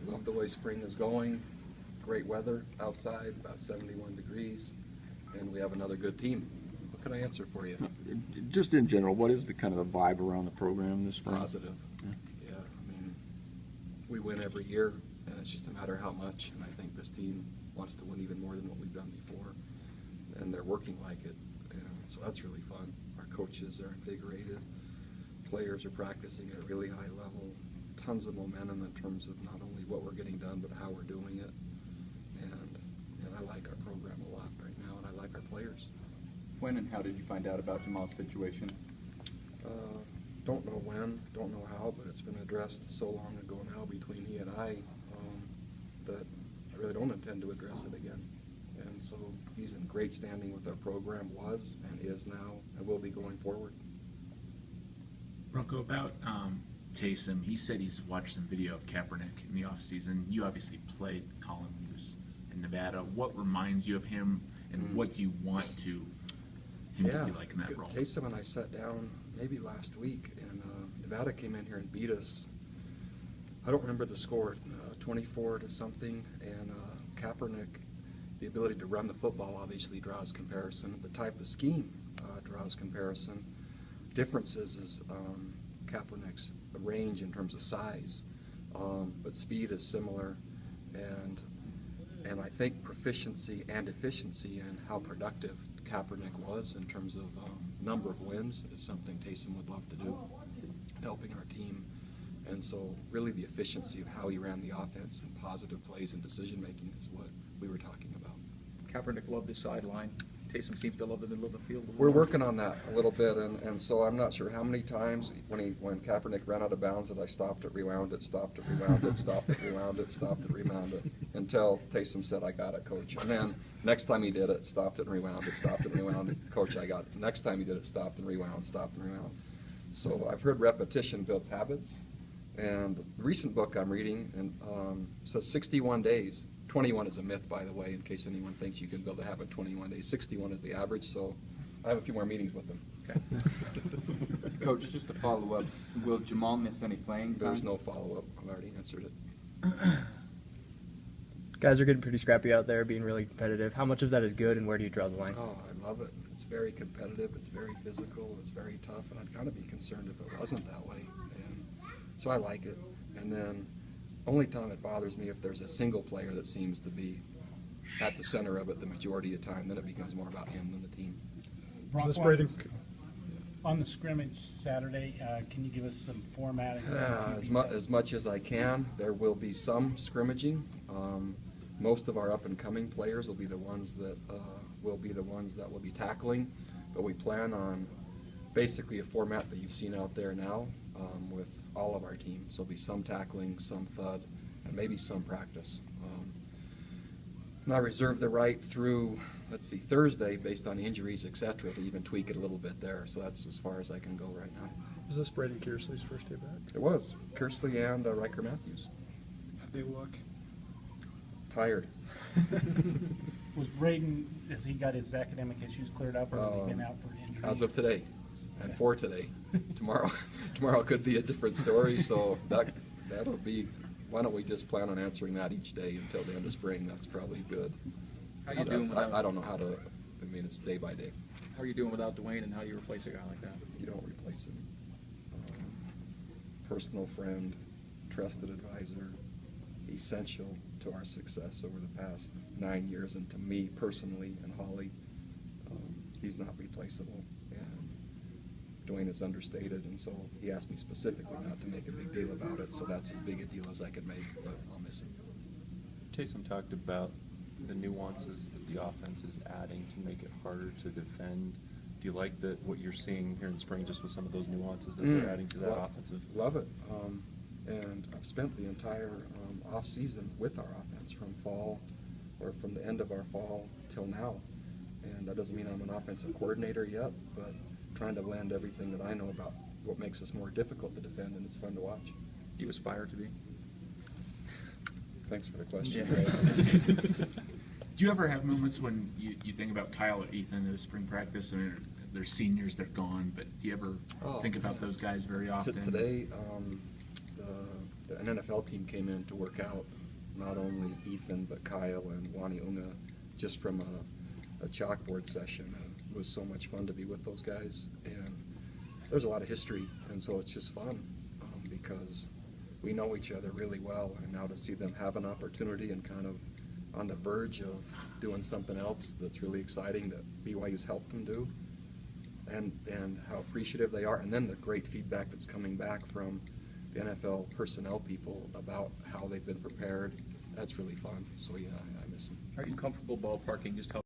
Love the way spring is going. Great weather outside, about 71 degrees, and we have another good team. What can I answer for you? Just in general, what is the kind of the vibe around the program this spring? Positive. Yeah, I mean, we win every year, and it's just a matter of how much. And I think this team wants to win even more than what we've done before, and they're working like it. So that's really fun. Our coaches are invigorated. Players are practicing at a really high level. Tons of momentum in terms of not only what we're getting done, but how we're doing it. And I like our program a lot right now, and I like our players. When and how did you find out about Jamaal's situation? Don't know when, don't know how, but it's been addressed so long ago now between he and I that I really don't intend to address it again. And so he's in great standing with our program, was and is now, and will be going forward. Bronco, about Taysom, he said he's watched some video of Kaepernick in the offseason. You obviously played Colin when he was in Nevada. What reminds you of him, and what do you want him to be like in that role? Taysom and I sat down maybe last week, and Nevada came in here and beat us. I don't remember the score, 24 to something, and Kaepernick, the ability to run the football obviously draws comparison. The type of scheme draws comparison. Differences is Kaepernick's range in terms of size, but speed is similar, and I think proficiency and efficiency and how productive Kaepernick was in terms of number of wins is something Taysom would love to do, helping our team. And so really the efficiency of how he ran the offense and positive plays and decision making is what we were talking about. Kaepernick loved the sideline. Taysom seems to love the middle of the field. We're working on that a little bit, and so I'm not sure how many times when Kaepernick ran out of bounds that I stopped it, rewound it, stopped it, rewound it, stopped it, rewound it, stopped it, rewound it, until Taysom said, "I got it, Coach." And then next time he did it, stopped it and rewound it, stopped it and rewound it, "Coach, I got it." Next time he did it, stopped and rewound, stopped and rewound. So I've heard repetition builds habits, and the recent book I'm reading says 61 days. 21 is a myth, by the way, in case anyone thinks you can build a habit 21 days. 61 is the average, so I have a few more meetings with them. Okay. Coach, just to follow up, will Jamaal miss any playing time? There's no follow-up. I've already answered it. Guys are getting pretty scrappy out there, being really competitive. How much of that is good, and where do you draw the line? Oh, I love it. It's very competitive. It's very physical. It's very tough, and I'd kind of be concerned if it wasn't that way. And so I like it. And then only time it bothers me if there's a single player that seems to be at the center of it the majority of the time. Then it becomes more about him than the team. Bronco, on the scrimmage Saturday, can you give us some formatting? As much as I can. There will be some scrimmaging. Most of our up-and-coming players will be the ones that will be tackling, but we plan on basically a format that you've seen out there now with all of our teams. There'll be some tackling, some thud, and maybe some practice. And I reserve the right through, Thursday, based on injuries, etc., to even tweak it a little bit there. So that's as far as I can go right now. Is this Braden Kearsley's first day back? It was. Kearsley and Riker Matthews. How'd they look? Tired. Was Braden, has he got his academic issues cleared up, or has he been out for injury? As of today, and for today. Tomorrow could be a different story, so that'll be, why don't we just plan on answering that each day until the end of spring? That's probably good. How you doing without, I don't know how to, it's day by day. How are you doing without Dwayne, and how do you replace a guy like that? You don't replace him. Personal friend, trusted advisor, essential to our success over the past 9 years, and to me personally and Holly, he's not replaceable. And Dwayne is understated, and so he asked me specifically not to make a big deal about it, so that's as big a deal as I could make, but I'll miss him. Taysom talked about the nuances that the offense is adding to make it harder to defend. Do you like what you're seeing here in spring, just with some of those nuances that they're adding to that offensive? Love it. And I've spent the entire off season with our offense from the end of our fall till now. And that doesn't mean I'm an offensive coordinator yet, but trying to blend everything that I know about what makes us more difficult to defend, and it's fun to watch. Do you aspire to be? Thanks for the question. Yeah. Do you ever have moments when you think about Kyle or Ethan at a spring practice? I mean, they're seniors, they're gone, but do you ever think about those guys very often? Today, an NFL team came in to work out, not only Ethan but Kyle and Wani Unga, just from a chalkboard session. It was so much fun to be with those guys, and there's a lot of history, and so it's just fun because we know each other really well, and now to see them have an opportunity and kind of on the verge of doing something else that's really exciting that BYU's helped them do, and how appreciative they are, and then the great feedback that's coming back from the NFL personnel people about how they've been prepared. That's really fun. So yeah, I miss them. Are you comfortable ballparking just how